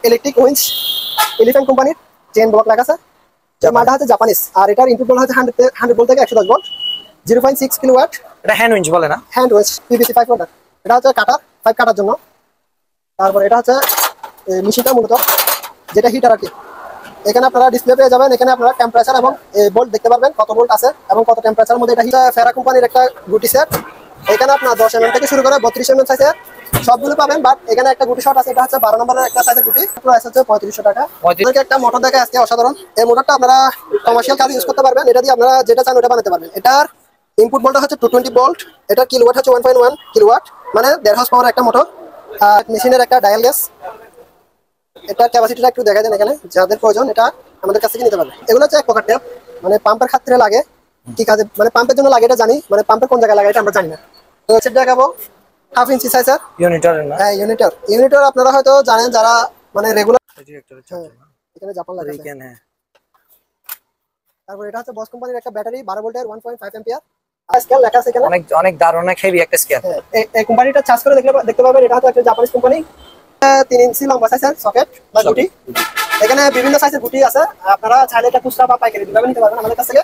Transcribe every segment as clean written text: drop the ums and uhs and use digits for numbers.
Electric wins elephant কোম্পানির chain block লাগা আছে। মালটা হচ্ছে জাপানিজ, আর এটার ইনপুট ভোল্ট হচ্ছে 100 ভোল্ট থেকে 110 ভোল্ট, 0.6 কিলোওয়াট। এটা হ্যান্ড উইঞ্চ বলে না? Hand winch PVC 5 water. এটা হচ্ছে কাটার 5 কাটার জন্য। তারপর এটা হচ্ছে মেশিনটা মূলত যেটা হিটার আর কি। এখানে আপনারা ডিসপ্লে পেয়ে যাবেন, এখানে আপনারা টেম্পারেচার এবং ভোল্ট দেখতে পারবেন, কত ভোল্ট আছে এবং কত টেম্পারেচারের মধ্যে। এটা ফেরা কোম্পানির একটা গুটি সেট। এখানে আপনার 10 mm থেকে শুরু করে 32 mm সাইজের সবগুলো পাবেন, বাট এখানে একটা গুটি শট আছে, এটা হচ্ছে 12 নম্বরের একটা সাইজের গুটি, প্রাইস হচ্ছে 3500 টাকা। আপনাদেরকে একটা মোটর দেখে আজকে অসাধারণ। এই মোটরটা আপনারা কমার্শিয়াল কাজে ইউজ করতে পারবেন, এটা দিয়ে আপনারা যেটা চান ওটা বানাতে পারবেন। এটার ইনপুট ভোল্ট হচ্ছে 220 ভোল্ট, এটার কিলোওয়াট হচ্ছে 1.1 কিলোওয়াট, মানে 1.5 হর্স পাওয়ার একটা মোটর। আর মেশিনের একটা ডায়াল গ্যাস। এটা ক্যাপাসিটিটা একটু দেখা দেন, এখানে যাদের প্রয়োজন এটা আমাদের কাছ থেকে নিতে পারবেন। এগুলো হচ্ছে এক প্রকার ট্যাপ, মানে পাম্পের ক্ষেত্রে লাগে, কি কাজে মানে পাম্পের জন্য লাগে এটা জানি, মানে পাম্পের কোন জায়গায় লাগে এটা আমরা জানি না। তো হচ্ছে দেখাবো 1/2 ইঞ্চি সাইজের ইউনিটর না? হ্যাঁ ইউনিটর আপনারা হয়তো জানেন, যারা মানে রেগুলার। এখানে জাপান লাগে এখানে। তারপর এটা হচ্ছে বস কোম্পানির একটা ব্যাটারি 12 ভোল্টের 1.5 অ্যাম্পিয়ার। আর স্কেল লেখা আছে এখানে, অনেক অনেক দারুণ এক হেভি একটা স্কেল। এই কোম্পানিটা চার্জ করে দেখতে পাবেন। এটা হচ্ছে একটা জাপানিজ কোম্পানি। 3 ইঞ্চি লম্বা সাইজের সকেট বা গুটি। এখানে বিভিন্ন সাইজের গুটি আছে, আপনারা চাইলে এটা খুচরা বা পাইকারি দুভাবে নিতে পারবেন আমাদের কাছ থেকে।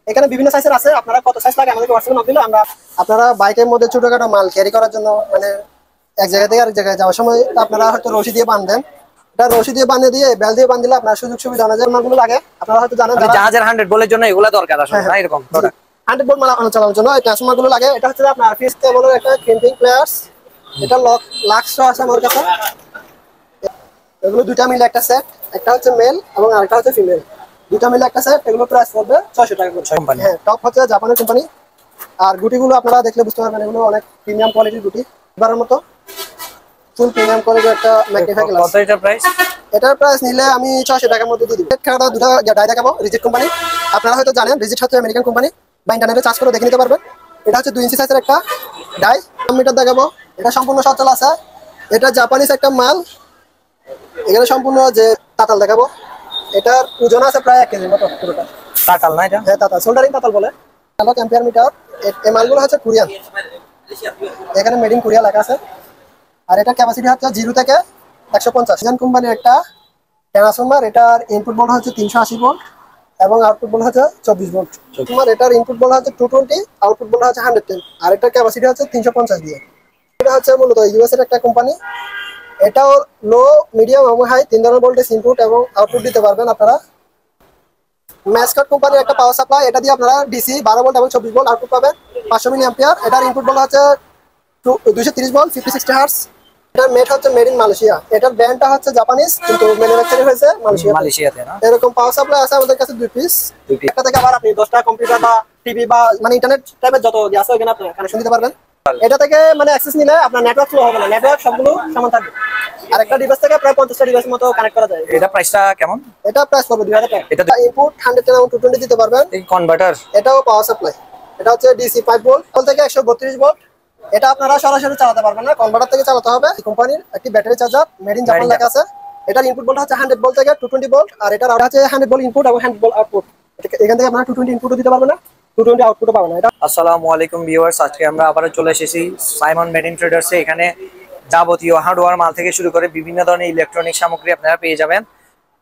এখানে বিভিন্ন সাইজের আছে, আপনারা কত সাইজ লাগে আমাদেরকে হোয়াটসঅ্যাপে নক দিলে আমরা আপনারা বাইকের মধ্যে ছোটখাটো মাল ক্যারি করার জন্য, মানে এক জায়গা থেকে আরেক জায়গায় যাওয়ার সময় আপনারা হয়তো রশি দিয়ে বাঁধেন, এটা রশি দিয়ে বাঁধে দিয়ে বেল দিয়ে বাঁধলে আপনার সুযোগ সুবিধা অনুযায়ী মালগুলো লাগে। আপনারা হয়তো জানেন জাহাজের 100 ভোল্টের জন্য এগুলা দরকার আসলে না, এরকম প্রোডাক্ট 100 ভোল্ট মাল চালানোর জন্য এই ট্রান্সফরমার গুলো লাগে। এটা হচ্ছে আপনার ফিস কেবলের একটা ক্রিম্পিং প্লেয়ার্স, এটা লাক্সও আছে আমার কাছে। এগুলো দুইটা মিলে একটা সেট, একটা হচ্ছে মেল এবং আরেকটা হচ্ছে ফিমেল, দুইটা মিলে একটা সেট। এগুলো প্রাইস পড়বে 600 টাকা করে। হ্যাঁ, টপ হচ্ছে জাপানের কোম্পানি। আর গুটিগুলো আপনারা দেখলে বুঝতে পারবেন, এগুলো অনেক প্রিমিয়াম কোয়ালিটির গুটি, এবারের মতো ফুল প্রিমিয়াম কোয়ালিটির একটা ম্যাগনিফাই গ্লাস। কত এটার প্রাইস? এটার প্রাইস নিলে আমি 600 টাকার মধ্যে দিয়ে দিব। খেলাটা দুটো ডাই দেখাবো, রিজিট কোম্পানি। আপনারা হয়তো জানেন রিজিট হচ্ছে আমেরিকান কোম্পানি, বা ইন্টারনেটে চার্জ করে দেখে নিতে পারবেন। এটা হচ্ছে 2 ইঞ্চি সাইজের একটা ডাই মিটার দেখাবো, এটা সম্পূর্ণ সচল আছে। এটা জাপানিজ একটা মাল। এখানে সম্পূর্ণ যে তাতাল দেখাবো, এটার ওজন আছে প্রায় 1 কেজির মতো পুরোটা। তাতাল না এটা? হ্যাঁ তাতাল, সোল্ডারিং তাতাল বলে। আলো অ্যাম্পিয়ার মিটার। এই মালগুলো হচ্ছে কোরিয়ান, এখানে মেড ইন কোরিয়া লেখা আছে। আর এটা ক্যাপাসিটি হচ্ছে 0 থেকে 150। সিজন কোম্পানির একটা ট্রান্সফরমার, এটার ইনপুট ভোল্ট হচ্ছে 380 ভোল্ট এবং আউটপুট ভোল্ট হচ্ছে 24 ভোল্ট। তোমার এটার ইনপুট ভোল্ট হচ্ছে 220, আউটপুট ভোল্ট হচ্ছে 110, আর এটার ক্যাপাসিটি হচ্ছে 350 দিয়ে। এটা হচ্ছে মূলত ইউএস এর একটা কোম্পানি। এটাও লো, মিডিয়াম এবং হাই 3 ধরনের ভোল্টেজ ইনপুট এবং আউটপুট দিতে পারবেন আপনারা। ম্যাসকট কোম্পানির একটা পাওয়ার সাপ্লাই, এটা দিয়ে আপনারা ডিসি 12 ভোল্ট এবং 24 ভোল্ট আউটপুট পাবেন, 500 মিলি অ্যাম্পিয়ার। এটার ইনপুট ভোল্ট হচ্ছে 230 ভোল্ট, 50-60 হার্টজ। এটার মেড হচ্ছে মেড ইন মালয়েশিয়া। এটার ব্র্যান্ডটা হচ্ছে জাপানিজ, কিন্তু ম্যানুফ্যাকচারিং হয়েছে মালয়েশিয়াতে না। এরকম পাওয়ার সাপ্লাই আছে আমাদের কাছে 2 পিস। একটা থেকে আবার আপনি 10টা কম্পিউটার বা টিভি বা মানে ইন্টারনেট টাইপের যত আছে ওখানে আপনি কানেকশন দিতে পারবেন। এটা থেকে মানে অ্যাক্সেস নিলে আপনার নেটওয়ার্ক ফ্লো হবে না, নেটওয়ার্ক সবগুলো সমান থাকবে। আর একটা ডিভাইস থেকে প্রায় 50টা ডিভাইসের মতো কানেক্ট করা যায়। এটা প্রাইসটা কেমন? এটা প্রাইস পড়বে 2000 টাকা। এটা ইনপুট 110 এবং 220 দিতে পারবেন। এই কনভার্টার, এটাও পাওয়ার সাপ্লাই। এটা হচ্ছে ডিসি 5 ভোল্ট থেকে 132 ভোল্ট। এটা আপনারা সরাসরি চালাতে পারবেন না, কনভার্টার থেকে চালাতে হবে। কোম্পানির একটি battery charger, made in Japan লেখা আছে। এটার ইনপুট ভোল্ট হচ্ছে 100 ভোল্ট থেকে 220 ভোল্ট, আর এটার আউটপুট হচ্ছে 100 ভোল্ট ইনপুট এবং 100 ভোল্ট আউটপুট। এখান থেকে আপনারা 220 ইনপুটও দিতে পারবেন না, 220 আউটপুটও পাবেন না। এটা আসসালামু আলাইকুম ভিউয়ার্স, আজকে আমরা আবারো চলে এসেছি সাইমন মেড ইন ট্রেডার্সে। এখানে যাবতীয় হার্ডওয়্যার মাল থেকে শুরু করে বিভিন্ন ধরনের ইলেকট্রনিক সামগ্রী আপনারা পেয়ে যাবেন।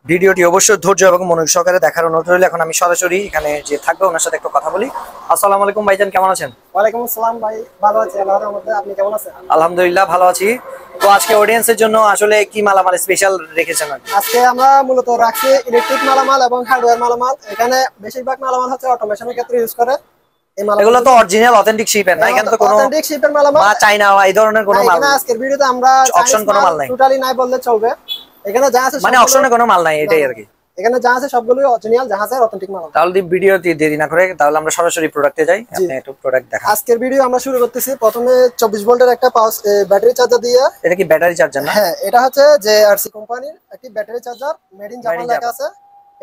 ভিডিওটি অবশ্যই ধৈর্য এবং মনোযোগ সহকারে দেখার অনুরোধ রইল। এখন আমি সরাসরি এখানে যে থাকবো ওনার সাথে একটু কথা বলি। আসসালামু আলাইকুম ভাইজান, কেমন আছেন? ওয়ালাইকুম আসসালাম ভাই, ভালো আছি আল্লাহর রহমতে। আপনি কেমন আছেন? আলহামদুলিল্লাহ ভালো আছি। তো আজকে অডিয়েন্সের জন্য আসলে কি মালামাল স্পেশাল রেখেছেন? আজকে আমরা মূলত রাখছি ইলেকট্রিক মালামাল এবং হার্ডওয়্যার মালামাল। এখানে বেশিরভাগ মালামাল হচ্ছে অটোমেশনের ক্ষেত্রে ইউজ করে। এগুলো তো অরিজিনাল অথেন্টিক শিপের না, এখানে তো কোনো অথেন্টিক শিপের মালামাল বা চাইনা এই ধরনের কোনো মাল না। আজকের ভিডিওতে আমরা অপশন কোনো মাল নাই, টোটালি নাই বললে চলবে। এখানে যা আছে মানে অপশনে কোনো মাল নাই, এটাই আর কি। এখানে যা আছে সবগুলোই অরিজিনাল, যা আছে অথেন্টিক মাল। তাহলে ভিডিও দেরি না করে তাহলে আমরা সরাসরি প্রোডাক্টে যাই। আপনি একটু প্রোডাক্ট দেখান। আজকের ভিডিও আমরা শুরু করতেছি প্রথমে 24 ভোল্টের একটা ব্যাটারি চার্জার দিয়ে। এটা কি ব্যাটারি চার্জার না? হ্যাঁ, এটা হচ্ছে জেআরসি কোম্পানির একটি battery charger, made in Japan লেখা আছে।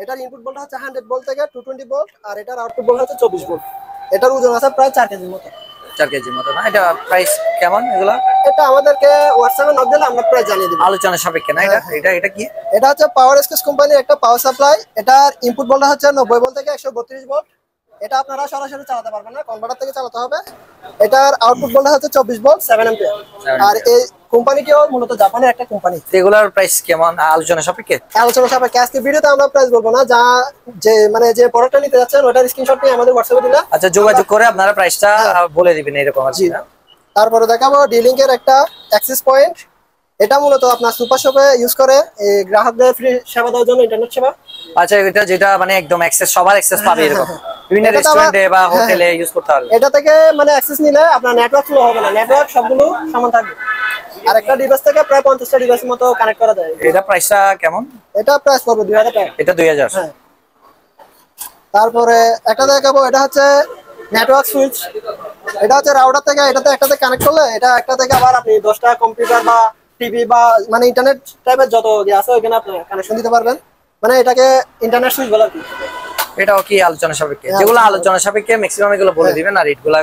এটার ইনপুট ভোল্ট হচ্ছে 100 ভোল্ট থেকে 220 ভোল্ট, আর এটার আউটপুট ভোল্ট হচ্ছে 24 ভোল্ট। এটার ওজন আছে প্রায় 4 কেজির মতো। 4 কেজির মতো না? এটা প্রাইস কেমন এগুলা? এটা আমাদেরকে হোয়াটসঅ্যাপে নক দিলে আমরা প্রাইস জানিয়ে দেব, আলোচনা সাপেক্ষে না? এটা কি? এটা হচ্ছে পাওয়ার এক্সকেস কোম্পানির একটা পাওয়ার সাপ্লাই। এটার ইনপুট ভোল্ট হচ্ছে 90 ভোল্ট থেকে 132 ভোল্ট, এটা আপনারা সরাসরি চালাতে পারবেন না, কনভার্টার থেকে চালাতে হবে। এটার আউটপুট ভোল্টেজ হচ্ছে 24 ভোল্ট 7 অ্যাম্পিয়ার। আর এই কোম্পানিটিও মূলত জাপানের একটা কোম্পানি। এগুলার প্রাইস কেমন আলোচনা সাপেক্ষে? আলোচনা সাপেক্ষে আজকে ভিডিওতে আমরা প্রাইস বলবো না, যা যে প্রোডাক্টটা নিতে যাচ্ছেন ওটার স্ক্রিনশট নিয়ে আমাদের হোয়াটসঅ্যাপে দিলে আচ্ছা যোগাযোগ করে আপনারা প্রাইসটা বলে দিবেন এরকম আর কি না? তারপরে দেখাবো ডি-লিংক এর একটা অ্যাক্সেস পয়েন্ট। এটা মূলত আপনার সুপার শপে ইউজ করে এই গ্রাহকদের ফ্রি সেবা দেওয়ার জন্য, ইন্টারনেট সেবা। আচ্ছা এটা যেটা মানে একদম অ্যাক্সেস সবার অ্যাক্সেস পাবে এরকম বিভিন্ন এটা তো রেস্টুরেন্টে বা হ্যাঁ, হোটেলে ইউজ করতে পারবে। এটা থেকে মানে অ্যাক্সেস নিলে আপনার নেটওয়ার্ক স্লো হবে না, নেটওয়ার্ক সবগুলো সমান থাকবে। আর একটা ডিভাইস থেকে প্রায় 50টা ডিভাইসের মতো কানেক্ট করা যায়। এটা প্রাইসটা কেমন? এটা প্রাইস পড়বে 2000 টাকা। এটা 2000। হ্যাঁ। তারপরে একটা দেখাবো, এটা হচ্ছে নেটওয়ার্ক সুইচ। এটা হচ্ছে রাউটার থেকে এটাতে একটাতে কানেক্ট করলে এটা একটা থেকে আবার আপনি 10টা কম্পিউটার বা টিভি বা মানে ইন্টারনেট টাইপের যত ইয়ে আছে ওইখানে আপনি কানেকশন দিতে পারবেন। মানে এটাকে ইন্টারনেট সুইচ বলা কি। এটাও কি আলোচনা সাপেক্ষে? যেগুলো আলোচনা সাপেক্ষে ম্যাক্সিমাম এগুলো বলে দিবেন আর রেটগুলো।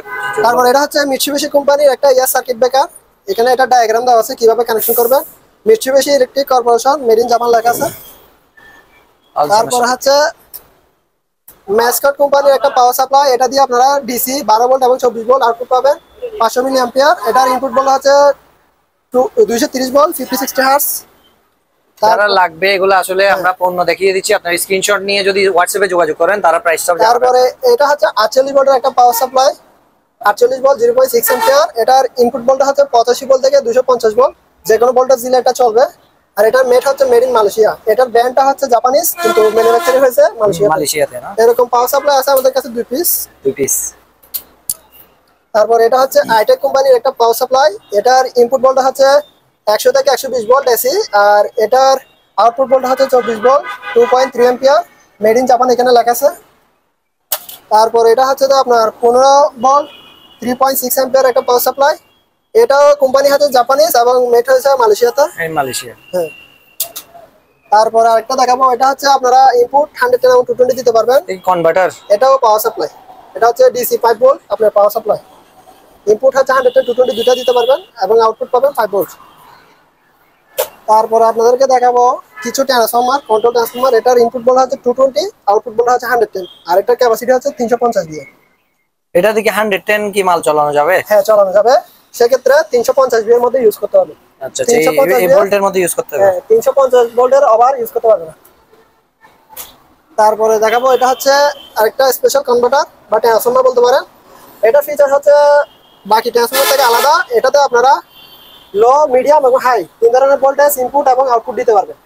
তারপর এটা হচ্ছে মিৎসুবিশি কোম্পানির একটা ইয়ার সার্কিট ব্রেকার। এখানে এটা ডায়াগ্রাম দেওয়া আছে কিভাবে কানেকশন করবেন। Mitsubishi electric corporation, made in Japan লেখা আছে। তারপর হচ্ছে ম্যাসকট কোম্পানির একটা পাওয়ার সাপ্লাই। এটা দিয়ে আপনারা ডিসি 12 ভোল্ট এবং 24 ভোল্ট আউটপুট পাবেন, 500 মিলি অ্যাম্পিয়ার। এটার ইনপুট ভোল্ট হচ্ছে 230 ভোল্ট 50-60 হার্টজ। যারা লাগবে এগুলো আসলে আমরা পণ্য দেখিয়ে দিচ্ছি, আপনার স্ক্রিনশট নিয়ে যদি হোয়াটসঅ্যাপে যোগাযোগ করেন তারা প্রাইসটা জানাবেন। তারপরে এটা হচ্ছে 48 ভোল্টের একটা পাওয়ার সাপ্লাই, 48 ভোল্ট 0.6 অ্যাম্পিয়ার। এটার ইনপুট ভোল্ট হচ্ছে 85 ভোল্ট থেকে 250 ভোল্ট, যে কোনো ভোল্টেজ দিলে এটা চলবে। আর এটার মেড হচ্ছে মেড ইন মালয়েশিয়া। এটার ব্র্যান্ডটা হচ্ছে জাপানিজ কিন্তু ম্যানুফ্যাকচারিং হয়েছে মালয়েশিয়াতে না? এরকম পাওয়ার সাপ্লাই আছে আমাদের কাছে 2 পিস। তারপর এটা হচ্ছে আইটেক কোম্পানির একটা পাওয়ার সাপ্লাই। এটার ইনপুট ভোল্ট হচ্ছে 100 থেকে 120 ভোল্ট এসি। আর এটার আউটপুট ভোল্ট হচ্ছে 24 volt 2.3 ampere, made in Japan এখানে লেখা আছে। তারপর এটা হচ্ছে তো আপনার 15 ভোল্ট 3.6 অ্যাম্পিয়ার একটা পাওয়ার সাপ্লাই। এটাও কোম্পানি হচ্ছে জাপানিজ এবং মেড হয়েছে মালয়েশিয়াতে। মালয়েশিয়া। হ্যাঁ। তারপর আরেকটা দেখাবো, এটা হচ্ছে আপনারা ইনপুট 110 এবং 220 দিতে পারবেন। এই কনভার্টার এটাও পাওয়ার সাপ্লাই। এটা হচ্ছে ডিসি 5 ভোল্ট আপনার পাওয়ার সাপ্লাই। ইনপুট হচ্ছে 110 220 দুটো দিতে পারবেন এবং আউটপুট পাবেন 5 ভোল্ট। তারপর আপনাদেরকে দেখাবো কিছু ট্রান্সফরমার, কন্ট্রোল ট্রান্সফরমার। এটার ইনপুট ভোল্ট হচ্ছে 220, আউটপুট ভোল্ট হচ্ছে 110। আর এটার ক্যাপাসিটি হচ্ছে 350 দিয়ে। এটা থেকে 110 কি মাল চালানো যাবে? হ্যাঁ চালানো যাবে, সেক্ষেত্রে 350 ভি এর মধ্যে ইউজ করতে হবে। আচ্ছা এই ভোল্টের মধ্যে ইউজ করতে হবে। হ্যাঁ 350 ভোল্টের ওভার ইউজ করতে পারবে না। তারপরে দেখাবো এটা হচ্ছে আরেকটা স্পেশাল কনভার্টার বা ট্রান্সফরমার বলতে পারেন। এটা ফিচার হচ্ছে বাকি ট্রান্সফরমার থেকে আলাদা। এটাতে আপনারা লো, মিডিয়াম এবং হাই 3 ধরনের ভোল্টেজ ইনপুট এবং আউটপুট দিতে পারবেন।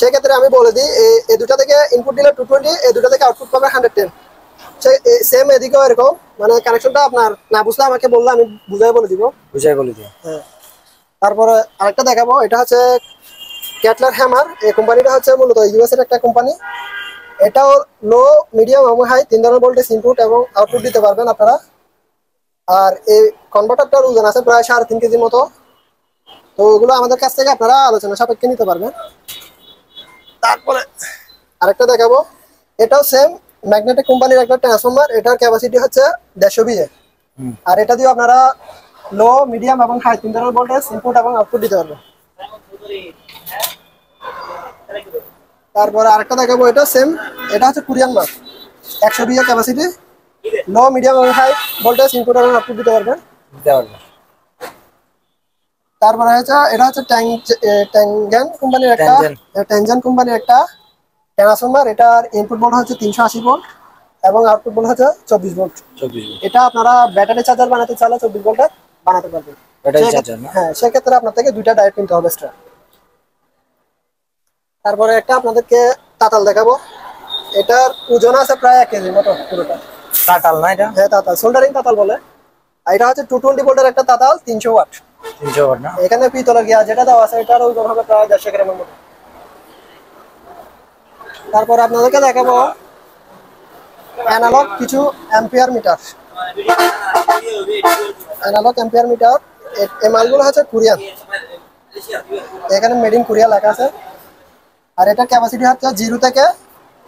সেক্ষেত্রে আমি বলে দিই, এই দুটা থেকে ইনপুট দিলে 220, এই দুটা থেকে আউটপুট পাবে 110। সেম এদিকেও এরকম, মানে কানেকশনটা আপনার না বুঝলে আমাকে বললে আমি বুঝাই বলে দিব। হ্যাঁ। তারপরে আরেকটা দেখাবো, এটা হচ্ছে ক্যাটলার হ্যামার। এই কোম্পানিটা হচ্ছে মূলত ইউএস এর একটা কোম্পানি। এটাও লো, মিডিয়াম এবং হাই 3 ধরনের ভোল্টেজ ইনপুট এবং আউটপুট দিতে পারবেন আপনারা। আর এই কনভার্টারটার ওজন আছে প্রায় 3.5 কেজির মতো। তো ওগুলো আমাদের কাছ থেকে আপনারা আলোচনা সাপেক্ষে নিতে পারবেন। তারপরে আরেকটা দেখাবো, এটাও সেম ম্যাগনেটিক কোম্পানির একটা ট্রান্সফরমার। এটার ক্যাপাসিটি হচ্ছে 150 VA। আর এটা দিয়ে আপনারা লো, মিডিয়াম এবং হাই 3 ধরনের ভোল্টেজ ইনপুট এবং আউটপুট দিতে পারবেন। তারপরে আরেকটা দেখাবো, এটা সেম, এটা হচ্ছে কোরিয়ান মাল, 100 VA ক্যাপাসিটি, লো, মিডিয়াম এবং হাই ভোল্টেজ ইনপুট এবং আউটপুট দিতে পারবেন। তারপরে হচ্ছে এটা হচ্ছে ট্যানজেন কোম্পানির একটা ট্রান্সফরমার। এটার ইনপুট ভোল্ট হচ্ছে 380 ভোল্ট এবং আউটপুট ভোল্ট হচ্ছে 24 ভোল্ট। এটা আপনারা ব্যাটারি চার্জার বানাতে চাইলে 24 ভোল্টের বানাতে পারবেন। হ্যাঁ, সেক্ষেত্রে আপনার থেকে 2টা ডায়োড কিনতে হবে এক্সট্রা। তারপরে একটা আপনাদেরকে তাতাল দেখাবো। এটার ওজন আছে প্রায় 1 কেজির মতো পুরোটা। তাতাল না এটা? হ্যাঁ তাতাল, সোল্ডারিং তাতাল বলে। আর এটা হচ্ছে 220 ভোল্টের একটা তাতাল, 300 ওয়াট। না? এখানে পিতলের গিয়া যেটা দেওয়া আছে এটার ওজন হবে প্রায় 150 গ্রামের মতো। তারপর আপনাদেরকে দেখাবো অ্যানালগ কিছু ampere meter. Analogue ampere meter, এই মালগুলো হচ্ছে কোরিয়ান। এখানে মেড ইন কোরিয়া লেখা আছে। আর এটার ক্যাপাসিটি হচ্ছে 0 থেকে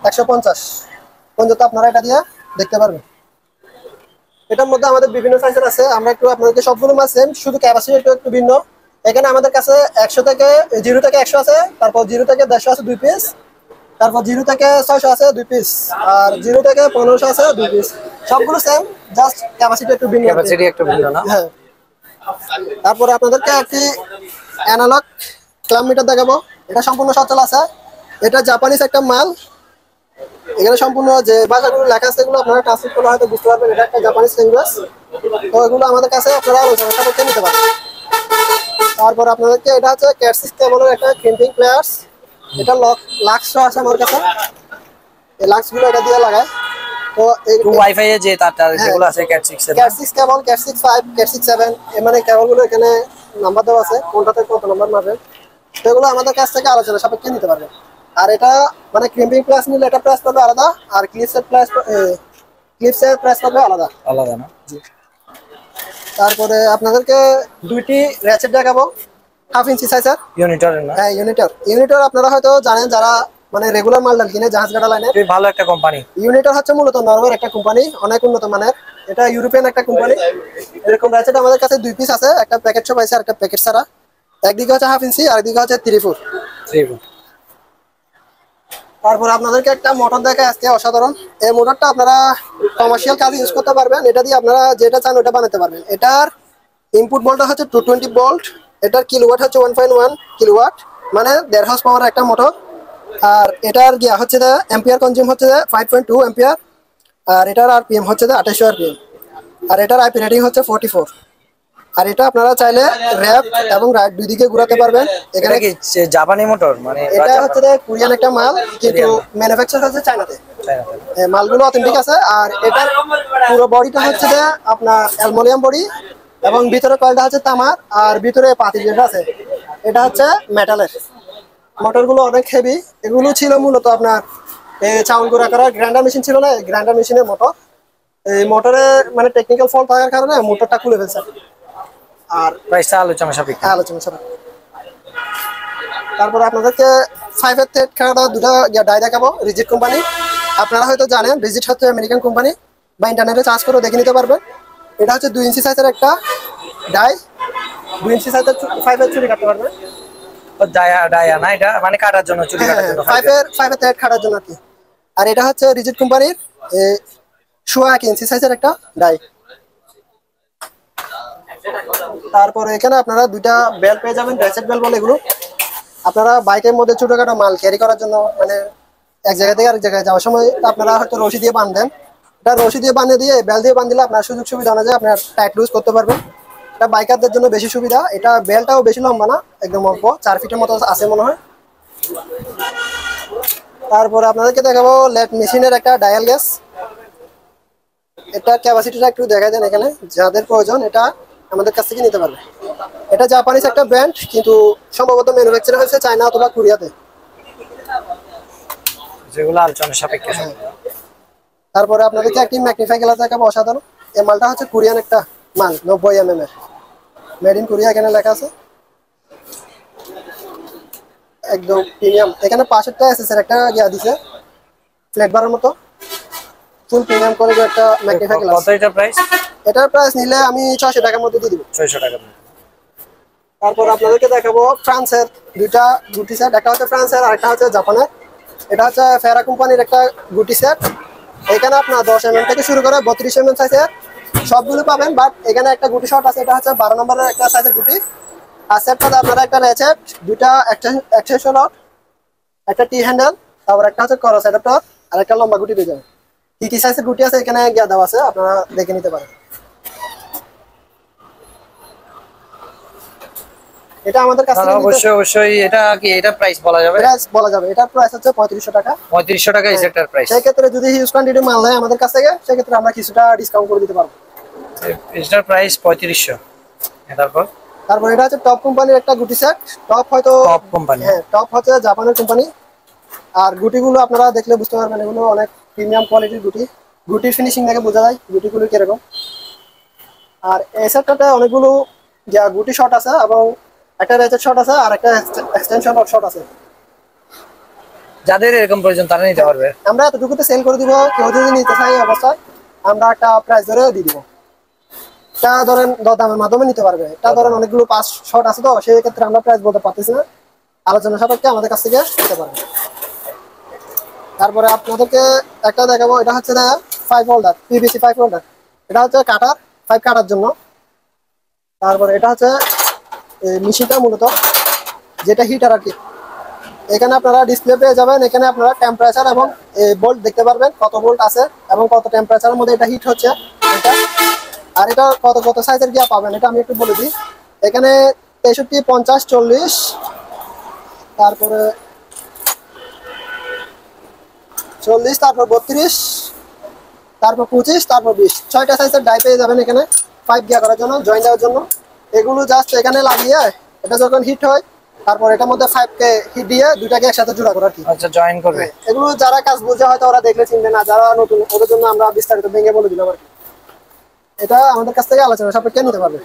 150 পর্যন্ত আপনারা এটা দিয়ে দেখতে পারবেন। এটার মধ্যে আমাদের বিভিন্ন সাইজের আছে। আমরা একটু আপনাদেরকে সবগুলো মাল সেম, শুধু ক্যাপাসিটি একটু ভিন্ন। এখানে আমাদের কাছে 0 থেকে 100 আছে, তারপর 0 থেকে 150 আছে 2 পিস। তারপর 0 থেকে 600 আছে 2 পিস, আর 0 থেকে 1500 আছে 2 পিস। সবগুলো সেম, জাস্ট ক্যাপাসিটি একটু ভিন্ন। ক্যাপাসিটি একটু ভিন্ন না? হ্যাঁ। তারপরে আপনাদেরকে একটি অ্যানালগ ক্ল্যাম্প মিটার দেখাবো। এটা সম্পূর্ণ সচল আছে। এটা জাপানিজ একটা মাল। এখানে সম্পূর্ণ যে ভাষাগুলো লেখা আছে এগুলো আপনারা ট্রান্সলেট করলে হয়তো বুঝতে পারবেন এটা একটা জাপানিজ ল্যাঙ্গুয়েজ। তো এগুলো আমাদের কাছে আপনারা আলোচনা সাপেক্ষে নিতে পারেন। তারপর আপনাদেরকে এটা হচ্ছে ক্যাট সিস্টেমের একটা ক্রিম্পিং প্লেয়ার্স। এটা লাক্সও আছে আমার কাছে। এই লাক্সগুলো এটা দিয়ে লাগায়। তো এই ওয়াইফাই এর যে তারটা যেগুলো আছে ক্যাট 6 এর, ক্যাট 6 কেবল, ক্যাট 6 5, ক্যাট 6 7 মানে কেবলগুলো এখানে নাম্বার দেওয়া আছে কোনটাতে কত নাম্বার মারবেন। তো এগুলো আমাদের কাছ থেকে আলোচনা সাপেক্ষে নিতে পারবেন। আর এটা মানে ক্রিম্পিং প্লাস নিলে এটা প্রাইস পাবে আলাদা, আর ক্লিপসের প্রাইস পাবে আলাদা। আলাদা না? জি। তারপরে আপনাদেরকে দুইটি র্যাচেট দেখাবো 1/2 ইঞ্চি সাইজের। ইউনিটরের না? হ্যাঁ, ইউনিটর আপনারা হয়তো জানেন যারা মানে রেগুলার মাল কিনে জাহাজ গাড়া লাইনে। খুবই ভালো একটা কোম্পানি। ইউনিটর হচ্ছে মূলত নরওয়ের একটা কোম্পানি, অনেক উন্নত মানের। এটা ইউরোপিয়ান একটা কোম্পানি। এরকম র্যাচেট আমাদের কাছে 2 পিস আছে, একটা প্যাকেট সহ আছে আর একটা প্যাকেট ছাড়া। একদিকে হচ্ছে 1/2 ইঞ্চি আর একদিকে হচ্ছে 3/4। তারপর আপনাদেরকে একটা মোটর দেখায় আজকে, অসাধারণ। এই মোটরটা আপনারা কমার্শিয়াল কাজে ইউজ করতে পারবেন। এটা দিয়ে আপনারা যেটা চান ওটা বানাতে পারবেন। এটার ইনপুট ভোল্ট হচ্ছে 220 ভোল্ট। এটার কিলোওয়াট হচ্ছে 1.1 কিলোওয়াট, মানে 1.5 হর্স পাওয়ার একটা মোটর। আর এটার গিয়া হচ্ছে এম্পিয়ার কনজিউম হচ্ছে 5.2 এম্পিয়ার। আর এটার আরপিএম হচ্ছে 2800 আরপিএম। আর এটার আইপি রেটিং হচ্ছে 44। আর এটা আপনারা চাইলে র্যাপ এবং রাইট দুই দিকে ঘোরাতে পারবেন। এটা কি জাপানি মোটর? মানে এটা হচ্ছে কোরিয়ান একটা মাল, কিন্তু ম্যানুফ্যাকচার হচ্ছে চায়নাতে। মালগুলো অথেন্টিক আছে। আর এটার পুরো বডিটা হচ্ছে আপনার অ্যালুমিনিয়াম বডি, এবং ভিতরে কয়েলটা হচ্ছে তামার, আর ভিতরে পাতি যেটা আছে এটা হচ্ছে মেটালের। মোটরগুলো অনেক হেভি। এগুলো ছিল মূলত আপনার চাউল গুঁড়া করার গ্রাইন্ডার মেশিন ছিল না, গ্রাইন্ডার মেশিনের মোটর। এই মোটরে মানে টেকনিক্যাল ফল্ট থাকার কারণে মোটরটা খুলে ফেলছে। আর প্রাইসটা আলোচনা সাপেক্ষে। তারপরে আপনাদেরকে 5-এর থ্রেড খেলাটা দুটো ডাই দেখাবো, রিজিট কোম্পানি। আপনারা হয়তো জানেন রিজিট হচ্ছে আমেরিকান কোম্পানি, বা ইন্টারনেটে সার্চ করে দেখে নিতে পারবেন। এটা হচ্ছে 2 ইঞ্চি সাইজের একটা ডাই। 2 ইঞ্চি সাইজের 5-এর চুরি কাটতে পারবেন। ডায়া না, এটা মানে কাটার জন্য, চুরি কাটার জন্য। 5-এর থ্রেড কাটার জন্য আর কি। আর এটা হচ্ছে রিজিট কোম্পানির 1 ইঞ্চি সাইজের একটা ডাই। তারপরে এখানে আপনারা দুইটা বেল পেয়ে যাবেন, র্যাচেট বেল বলে এগুলো। আপনারা বাইকের মধ্যে ছোটখাটো মাল ক্যারি করার জন্য, মানে এক জায়গা থেকে আরেক জায়গায় যাওয়ার সময় আপনারা হয়তো রশি দিয়ে বাঁধেন। এটা রশি দিয়ে বাঁধে দিয়ে বেল দিয়ে বাঁধলে আপনার সুযোগ সুবিধা অনুযায়ী আপনার টাইট লুজ করতে পারবেন। এটা বাইকারদের জন্য বেশি সুবিধা। এটা বেলটাও বেশি লম্বা না, একদম অল্প 4 ফিটের মতো আছে মনে হয়। তারপরে আপনাদেরকে দেখাবো লেট মেশিনের একটা ডায়াল গ্যাস। এটা ক্যাপাসিটিটা একটু দেখা দেন এখানে, যাদের প্রয়োজন এটা আমাদের কাছ থেকে নিতে পারবে। এটা জাপানিজ একটা ব্র্যান্ড, কিন্তু সম্ভবত ম্যানুফ্যাকচার হয়েছে চায়না অথবা কোরিয়াতে। যেগুলো আলোচনা সাপেক্ষে। তারপরে আপনাদেরকে একটি ম্যাগনিফাই গ্লাস দেখাবো, অসাধারণ। এই মালটা হচ্ছে কোরিয়ান একটা মাল, 90 mm এর, মেড ইন কোরিয়া এখানে লেখা আছে। একদম প্রিমিয়াম। এখানে পাশেরটা এসএস এর একটা ইয়া দিছে, ফ্ল্যাট বারের মতো, ফুল প্রিমিয়াম করে একটা ম্যাগনিফাই গ্লাস। কত এটা প্রাইস? এটার প্রাইস নিলে আমি 600 টাকার মধ্যে দিয়ে দিব। 600 টাকা। তারপর আপনাদেরকে দেখাবো ফ্রান্সের দুইটা গুটি সেট। একটা হচ্ছে ফ্রান্সের আর একটা হচ্ছে জাপানের। এটা হচ্ছে ফেরা কোম্পানির একটা গুটি সেট। এখানে আপনার 10 mm থেকে শুরু করে 32 mm সাইজের সবগুলো পাবেন। বাট এখানে একটা গুটি শট আছে, এটা হচ্ছে 12 নম্বরের একটা সাইজের গুটি। আর সেটটাতে আপনারা একটা র্যাচেট, দুইটা এক্সটেনশন রড, একটা টি হ্যান্ডেল, তারপর একটা হচ্ছে ক্রস অ্যাডাপ্টার, আর একটা লম্বা গুটি পেয়ে যাবেন। কি সাইজের গুটি আছে এখানে গিয়ে দেওয়া আছে, আপনারা দেখে নিতে পারেন। এটা আমাদের কাছে অবশ্যই। এটা কি এটা প্রাইস বলা যাবে? প্রাইস বলা যাবে। এটার প্রাইস হচ্ছে 3500 টাকা। 3500 টাকা এই সেটটার প্রাইস। সেই ক্ষেত্রে যদি হিউজ কোয়ান্টিটি মাল নেয় আমাদের কাছ থেকে, সেই ক্ষেত্রে আমরা কিছুটা ডিসকাউন্ট করে দিতে পারবো। এটার প্রাইস 3500। তারপর এটা হচ্ছে টপ কোম্পানির একটা গুটি সেট। টপ হয়তো টপ কোম্পানি, হ্যাঁ, টপ হচ্ছে জাপানের কোম্পানি। আর গুটিগুলো আপনারা দেখলে বুঝতে পারবেন এগুলো অনেক প্রিমিয়াম কোয়ালিটির গুটি। গুটির ফিনিশিং দেখে বোঝা যায় গুটিগুলো কিরকম। আর এই সেটটাতে অনেকগুলো গুটি শট আছে, এবং একটা র্যাচেট শট আছে, আর একটা এক্সটেনশন শট আছে। যাদের এরকম প্রয়োজন তারা নিতে পারবে। আমরা এতটুকুতে সেল করে দিব। কেউ যদি নিতে চাই অবস্থায় আমরা একটা প্রাইস ধরে দিয়ে দিব। এটা ধরেন দামের মাধ্যমে নিতে পারবে। এটা ধরেন অনেকগুলো 5 শট আছে, তো সেই ক্ষেত্রে আমরা প্রাইস বলতে পারতেছি না। আলোচনা সাপেক্ষে আমাদের কাছ থেকে নিতে পারবে। তারপরে আপনাদেরকে একটা দেখাবো, এটা হচ্ছে 5 হোল্ডার, পিভিসি 5 হোল্ডার। এটা হচ্ছে কাটার 5 কাটার জন্য। তারপরে এটা হচ্ছে মেশিনটা মূলত যেটা হিটার আর কি। এখানে আপনারা ডিসপ্লে পেয়ে যাবেন, এখানে আপনারা টেম্পারেচার এবং ভোল্ট দেখতে পারবেন, কত ভোল্ট আছে এবং কত টেম্পারেচারের মধ্যে এটা হিট হচ্ছে এটা। আর এটা কত কত সাইজের গিয়া পাবেন এটা আমি একটু বলে দিই। এখানে 63, 50, 40, তারপরে 40, তারপর 32, তারপর 25, তারপর 20, 6টা সাইজের ডাই পেয়ে যাবেন এখানে 5 গিয়া করার জন্য, জয়েন দেওয়ার জন্য। এগুলো জাস্ট এখানে লাগিয়ে এটা যখন হিট হয় তারপর এটার মধ্যে 5 কে হিট দিয়ে দুটাকে একসাথে জোড়া করা আর কি। আচ্ছা, জয়েন করবে। এগুলো যারা কাজ বুঝে হয়তো ওরা দেখলে চিনবে না, যারা নতুন ওদের জন্য আমরা বিস্তারিত ভেঙে বলে দিলাম আর কি। এটা আমাদের কাছ থেকে আলোচনা সাপেক্ষে নিতে পারবে।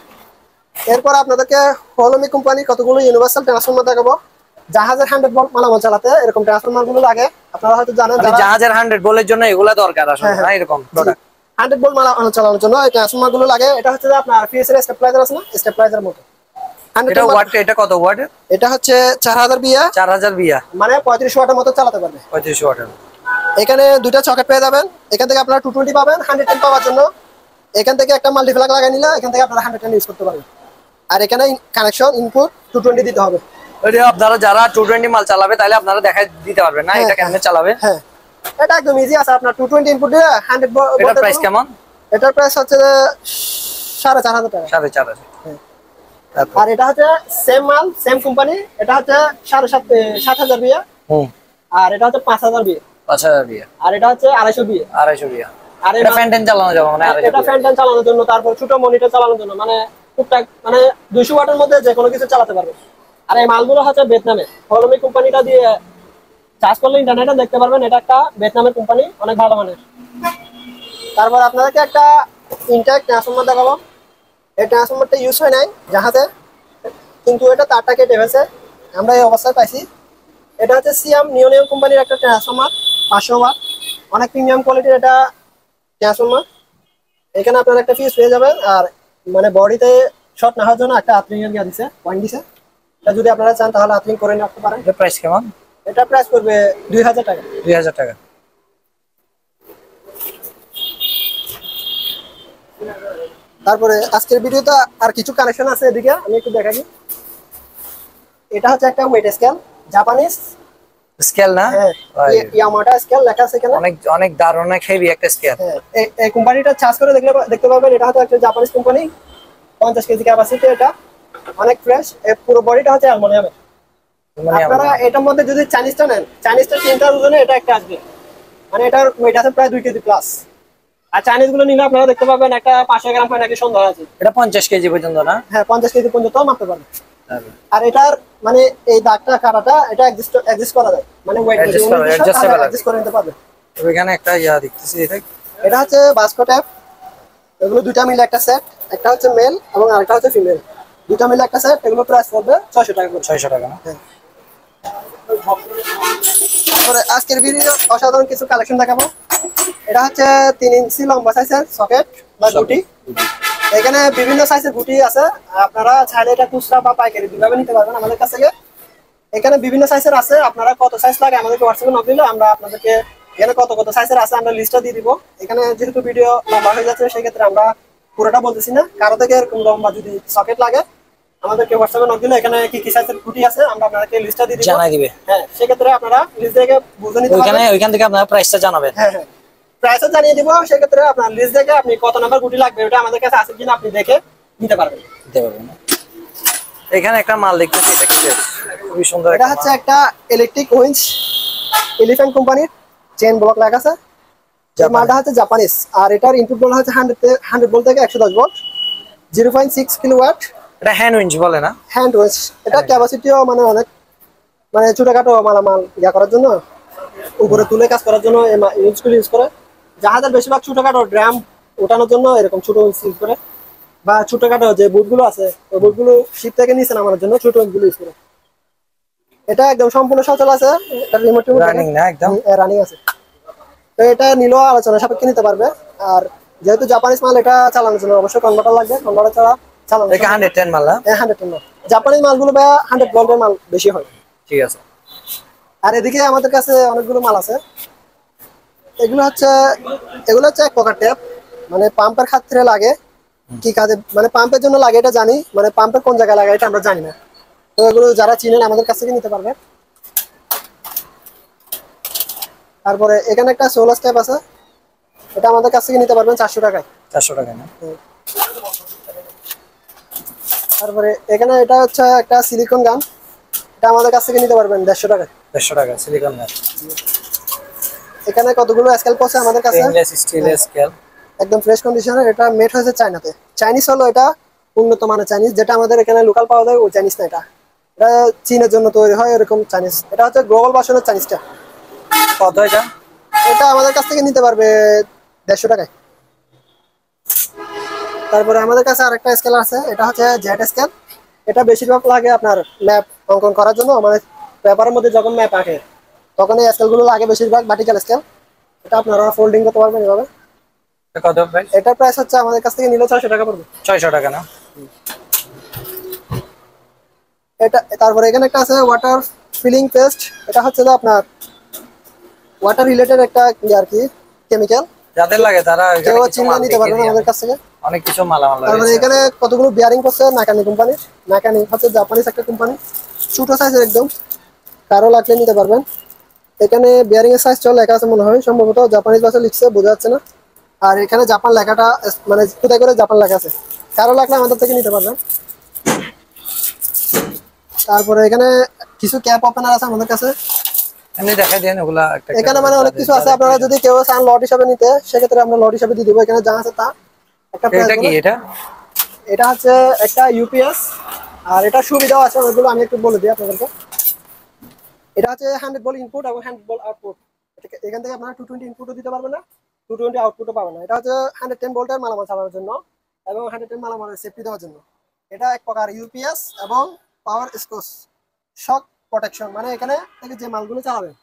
এরপর আপনাদেরকে হলমি কোম্পানি কতগুলো ইউনিভার্সাল ট্রান্সফরমার দেখাবো। জাহাজের 100 ভোল্ট মালামাল চালাতে এরকম ট্রান্সফরমার গুলো লাগে, আপনারা হয়তো জানেন। জাহাজের 100 ভোল্টের জন্য এগুলা দরকার আসলে, না এরকম প্রোডাক্ট 100 ভোল্ট মালামাল চালানোর জন্য এই ট্রান্সফরমার গুলো লাগে। এটা হচ্ছে যে আপনার ফিএসএর স্টেবিলাইজার আছে না, স্টেবিলাইজার মতো। এটা ওয়াট, এটা কত ওয়াট? এটা হচ্ছে 4000 বিয়া, 4000 বিয়া, মানে 35 ওয়াটের মতো চালাতে পারবে। 35 ওয়াটের। এখানে দুইটা সকেট পেয়ে যাবেন। এখান থেকে আপনারা 220 পাবেন 110 পাওয়ার জন্য। এখান থেকে একটা মাল্টিপ্লাগ লাগাই নিলে এখান থেকে আপনারা 110 ইউজ করতে পারবেন। আর এখানে কানেকশন ইনপুট 220 দিতে হবে। আপনারা যারা 220 মাল চালাবে তাহলে আপনারা দেখাই দিতে পারবেন না এটা কেমনে চালাবে? হ্যাঁ, এটা একদম ইজি আছে। আপনার 220 ইনপুট দিয়ে 100 ভোল্ট। এটার প্রাইস কেমন? এটার প্রাইস হচ্ছে 4500 টাকা। 4500। আর এটা হচ্ছে সেম মাল, সেম কোম্পানি। এটা হচ্ছে 7000 বিয়া। আর এটা হচ্ছে 5000 বিয়া। 5000 বিয়া। আর এটা হচ্ছে 250 বিয়া। 250 বিয়া। আর এটা ফ্যান চালানো যাবে মানে? এটা ফ্যান চালানোর জন্য, তারপর ছোট মনিটর চালানোর জন্য, মানে টুকটাক মানে 200 ওয়াটের মধ্যে যে কোনো কিছু চালাতে পারবে। আর এই মালগুলো হচ্ছে ভিয়েতনামে, হলমি কোম্পানিটা দিয়ে চার্জ করলে ইন্টারনেটে দেখতে পারবেন। এটা একটা ভিয়েতনামের কোম্পানি, অনেক ভালো মানের। তারপর আপনাদেরকে একটা ইনটেক ট্রান্সফরমার দেখাবো। এই ট্রান্সফরমারটা ইউজ হয় নাই জাহাজে, কিন্তু এটা তারটা কেটে ফেলছে, আমরা এই অবস্থায় পাইছি। এটা হচ্ছে সিয়াম নিওনিয়াম কোম্পানির একটা ট্রান্সফরমার, 500 ওয়াট, অনেক প্রিমিয়াম কোয়ালিটির এটা ট্রান্সফরমার। এখানে আপনারা একটা ফিউজ পেয়ে যাবেন। আর মানে বডিতে শর্ট না হওয়ার জন্য একটা আর্থিং এর গিয়া দিছে, পয়েন্ট দিছে। এটা যদি আপনারা চান তাহলে আর্থিং করে নিতে পারেন। এটা প্রাইস কেমন? এটা প্রাইস করবে 2000 টাকা। 2000 টাকা। তারপরে আজকের ভিডিওতে আর কিছু কানেকশন আছে, এদিকে আমি একটু দেখাই। এটা হচ্ছে একটা ওয়েট স্কেল, জাপানিজ স্কেল না? ইয়ামাটা স্কেল লেখা আছে এখানে। অনেক দারুণ, অনেক হেভি একটা স্কেল। এই কোম্পানিটা চার্জ করে দেখতে পাবেন। এটা হচ্ছে একটা জাপানিজ কোম্পানি, 50 কেজি ক্যাপাসিটি। এটা অনেক ফ্রেশ। এই পুরো বডিটা হচ্ছে অ্যালুমিনিয়ামের। আপনারা এটার মধ্যে যদি চাইনিজটা নেন, চাইনিজটা 3টার ওজনে এটা একটা আসবে, মানে এটার ওয়েট আছে প্রায় 2 কেজি প্লাস। আর চাইনিজ গুলো নিলে আপনারা দেখতে পাবেন একটা 500 গ্রাম হয় নাকি সন্দেহ আছে। এটা 50 কেজি পর্যন্ত না? হ্যাঁ, 50 কেজি পর্যন্ত মাপতে পারবে। আর এটার মানে এই দাগটা কাটাটা এটা অ্যাডজাস্ট করা যায়, মানে ওয়েট অ্যাডজাস্ট করে নিতে পারবে। এখানে একটা ইয়া দেখতেছি, এটা হচ্ছে বাস্কো ট্যাপ। এগুলো দুইটা মিলে একটা সেট, একটা হচ্ছে মেল এবং আরেকটা হচ্ছে ফিমেল, দুইটা মিলে একটা সেট। এগুলো প্রাইস পড়বে 600 টাকা করে। 600 টাকা না? হ্যাঁ। তারপরে আজকের ভিডিও অসাধারণ কিছু কালেকশন দেখাবো। এটা হচ্ছে 3 ইঞ্চি লম্বা সাইজের সকেট বা গুটি। এখানে বিভিন্ন সাইজের গুটি আছে, আপনারা চাইলে এটা খুচরা বা পাইকারি দুভাবে নিতে পারবেন আমাদের কাছ থেকে। এখানে বিভিন্ন সাইজের আছে, আপনারা কত সাইজ লাগে আমাদেরকে হোয়াটসঅ্যাপে নক দিলে আমরা আপনাদেরকে এখানে কত কত সাইজের আছে আমরা লিস্টটা দিয়ে দিব। এখানে যেহেতু ভিডিও লম্বা হয়ে যাচ্ছে সেই ক্ষেত্রে আমরা পুরোটা বলতেছি না। কারো থেকে এরকম লম্বা যদি সকেট লাগে আমাদেরকে হোয়াটসঅ্যাপে নক দিলে এখানে কি কি সাইজের গুটি আছে আমরা আপনাদেরকে লিস্টটা দিয়ে দিব, জানাই দিবে। হ্যাঁ, সেই ক্ষেত্রে আপনারা লিস্ট দেখে বুঝে নিতে পারবেন। ওইখান থেকে আপনারা প্রাইসটা জানাবেন। হ্যাঁ, প্রাইসও জানিয়ে দিব। সেই ক্ষেত্রে আপনার লিস্ট দেখে আপনি কত নাম্বার গুটি লাগবে ওটা আমাদের কাছে আছে কিনা আপনি দেখে নিতে পারবেন। এখানে একটা মাল দেখতেছি, এটা কি? খুবই সুন্দর। এটা হচ্ছে একটা ইলেকট্রিক উইঞ্চ, এলিফ্যান্ট কোম্পানির, চেইন ব্লক লাগা আছে। এই মালটা হচ্ছে জাপানিজ। আর এটার ইনপুট ভোল্ট হচ্ছে 100 ভোল্ট থেকে 110 ভোল্ট, 0.6 কিলোওয়াট। এটা হ্যান্ড উইঞ্চ বলে না? Hand winch. এটা ক্যাপাসিটিও মানে অনেক, মানে ছোটখাটো মালামাল ইয়া করার জন্য, উপরে তুলে কাজ করার জন্য এই উইঞ্চগুলো ইউজ করে। জাহাজের বেশিরভাগ ছোটখাটো ড্রাম ওঠানোর জন্য এরকম ছোট উইঞ্চ ইউজ করে, বা ছোটখাটো যে বুটগুলো আছে ওই বুটগুলো শিপ থেকে নিচে নামানোর জন্য ছোট উইঞ্চগুলো ইউজ করে। এটা একদম সম্পূর্ণ সচল আছে, এটা রিমোট রানিং না? একদম রানিং আছে। তো এটা নিলেও আলোচনা সাপেক্ষে নিতে পারবে। আর যেহেতু জাপানিজ মাল, এটা চালানোর জন্য অবশ্যই কনভার্টার লাগবে। কনভার্টার ছাড়া চালানো 110 মাল না? 110 মাল। জাপানিজ মালগুলো 100 ভোল্টের মাল বেশি হয়। ঠিক আছে। আর এদিকে আমাদের কাছে অনেকগুলো মাল আছে। এগুলো হচ্ছে এক প্রকার ট্যাপ, মানে পাম্পের ক্ষেত্রে লাগে। কি কাজে মানে পাম্পের জন্য লাগে এটা জানি, মানে পাম্পের কোন জায়গায় লাগে এটা আমরা জানি না। তো এগুলো যারা চিনেন আমাদের কাছ থেকে নিতে পারবে। তারপরে এখানে একটা সোলার স্টেপ আছে, এটা আমাদের কাছ থেকে নিতে পারবেন 400 টাকায়। 400 টাকা না? হুম। তারপরে এখানে এটা হচ্ছে একটা সিলিকন গান, এটা আমাদের কাছ থেকে নিতে পারবেন 150 টাকায়। 150 টাকা সিলিকন না? এখানে কতগুলো স্কেল আছে আমাদের কাছে, স্টেনলেস স্টিল স্কেল, একদম ফ্রেশ কন্ডিশনের। এটা মেড হয়েছে চায়নাতে। চাইনিজ হলো এটা উন্নত মানের চাইনিজ, যেটা আমাদের এখানে লোকাল পাওয়া যায় ওই চাইনিজ না। এটা এটা চীনের জন্য তৈরি হয় এরকম চাইনিজ। এটা হচ্ছে গ্লোবাল ভার্সনের চাইনিজটা। কত এটা? এটা আমাদের কাছ থেকে নিতে পারবে 150 টাকায়। তারপরে আমাদের কাছে আরেকটা স্কেল আছে, এটা হচ্ছে জেড স্কেল। এটা বেশিরভাগ লাগে আপনার ম্যাপ অঙ্কন করার জন্য, মানে পেপারের মধ্যে যখন ম্যাপ আঁকে তখন এই স্কেলগুলো লাগে বেশিরভাগ, ভার্টিক্যাল স্কেল। এটা আপনারা ফোল্ডিং করতে পারবেন এভাবে। এটা কত প্রাইস? এটার প্রাইস হচ্ছে আমাদের কাছ থেকে নিলে 600 টাকা পড়বে। 600 টাকা না? এটা তারপরে এখানে একটা আছে ওয়াটার ফিলিং পেস্ট। এটা হচ্ছে যে আপনার ওয়াটার রিলেটেড একটা আর কি কেমিক্যাল, যাদের লাগে তারা কেউ এখানে কিছু চিনলে মাল নিতে দেখিয়ে পারবেন দিই আমাদের আমি। কাছ থেকে। অনেক কিছু মালামাল তারপরে রয়েছে। এখানে কতগুলো বিয়ারিং করছে নাকানি কোম্পানির। নাকানি হচ্ছে জাপানিজ একটা কোম্পানি, ছোট সাইজের একদম, কারো লাগলে নিতে পারবেন। এখানে বিয়ারিং এর সাইজ লেখা আছে মনে হয়, সম্ভবত জাপানিজ ভাষায় লিখছে, বোঝা যাচ্ছে না। আর এখানে জাপান লেখাটা মানে কোথায় করে জাপান লেখা আছে, কারো লাগলে আমাদের থেকে নিতে পারবেন। তারপরে এখানে কিছু ক্যাপ ওপেনার আছে আমাদের কাছে। এমনি দেখাই দেন ওগুলা একটা একটা এখানে করে, মানে অনেক কিছু আছে, আপনারা যদি কেউ চান লট হিসাবে নিতে সেক্ষেত্রে আমরা লট হিসাবে দিয়ে দিব। এখানে যা আছে তা একটা প্রাইস এটা কি বলে। এটা? এটা হচ্ছে একটা ইউপিএস, আর এটা সুবিধাও আছে ওইগুলো আমি একটু বলে দিই আপনাদেরকে। এটা হচ্ছে 100 ভোল্ট ইনপুট এবং 100 ভোল্ট আউটপুট। এখান থেকে আপনারা 220 ইনপুটও দিতে পারবেন না, 220 আউটপুটও পাবেন না। এটা হচ্ছে 110 ভোল্টের মালামাল চালানোর জন্য এবং 110 মালামালের সেফটি দেওয়ার জন্য। এটা এক প্রকার ইউপিএস এবং পাওয়ার স্কোস শক প্রোটেকশন, মানে এখানে থেকে যে মালগুলো চালাবেন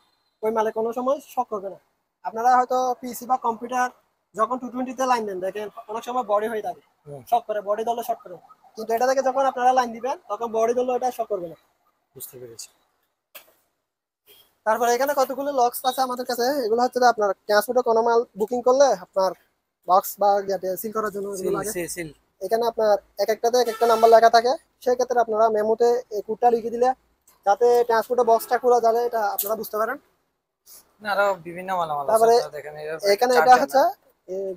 ওই মালে কোনো সময় শক করবে না। আপনারা হয়তো পিসি বা কম্পিউটার যখন 220-তে লাইন দেন দেখেন অনেক সময় বডি হয়ে থাকে, শক করে, বডি ধরলে শক করে। কিন্তু এটা থেকে যখন আপনারা লাইন দিবেন তখন বডি ধরলে এটা শক করবে না। বুঝতে পেরেছি। তারপরে এখানে কতগুলো লক্স আছে আমাদের কাছে। এগুলো হচ্ছে যে আপনার ট্রান্সপোর্টে কোনো মাল বুকিং করলে আপনার বক্স বা সিল করার জন্য এগুলো সিল লাগে। Seal seal. এখানে আপনার এক একটাতে এক একটা নাম্বার লেখা থাকে, সেই ক্ষেত্রে আপনারা মেমোতে এই কোডটা লিখে দিলে যাতে ট্রান্সপোর্টে বক্সটা খোলা যাবে এটা আপনারা বুঝতে পারেন। না আরো বিভিন্ন মালামাল আছে তারপরে আপনারা দেখেন। এখানে এটা চার্জার হচ্ছে না?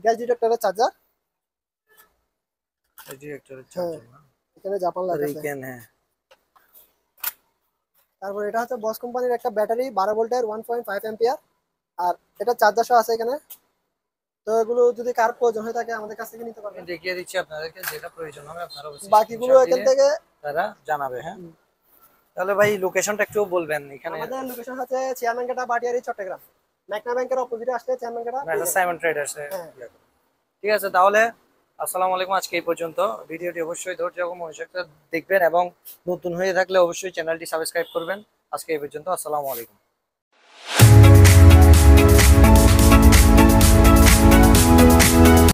গ্যাস ডিটেক্টরের চার্জার। এই ডিরেক্টরের হ্যাঁ, চার্জার না? এখানে জাপান লেখা আছে। রিকেন, হ্যাঁ। তারপর এটা হচ্ছে বস কোম্পানির একটা ব্যাটারি 12 ভোল্টের 1.5 এম্পিয়ার, আর এটা চার্জার সহ আছে এখানে। তো এগুলো যদি কার প্রয়োজন হয়ে থাকে আমাদের কাছ থেকে নিতে আমি পারবেন। দেখিয়ে দিচ্ছি আপনাদেরকে, যেটা প্রয়োজন হবে আপনারা অবশ্যই বাকিগুলো স্ক্রিনশট এখান দিলে থেকে। তারা জানাবে। হ্যাঁ, তাহলে ভাই লোকেশনটা একটু বলবেন এখানে। আমাদের লোকেশন হচ্ছে চেয়ারম্যানঘাটা, বাটিয়ারি, চট্টগ্রাম। মেঘনা ব্যাংকের অপোজিটে আসলে চেয়ারম্যানঘাটা পেয়ে যাবেন। Simon traders. হ্যাঁ। ঠিক আছে তাহলে, আসসালামু আলাইকুম। আজকে এই পর্যন্ত। ভিডিওটি অবশ্যই ধৈর্য এবং মনোযোগ দিয়ে দেখবেন এবং নতুন হয়ে থাকলে অবশ্যই চ্যানেলটি সাবস্ক্রাইব করবেন। আজকে এই পর্যন্ত, আসসালামু আলাইকুম।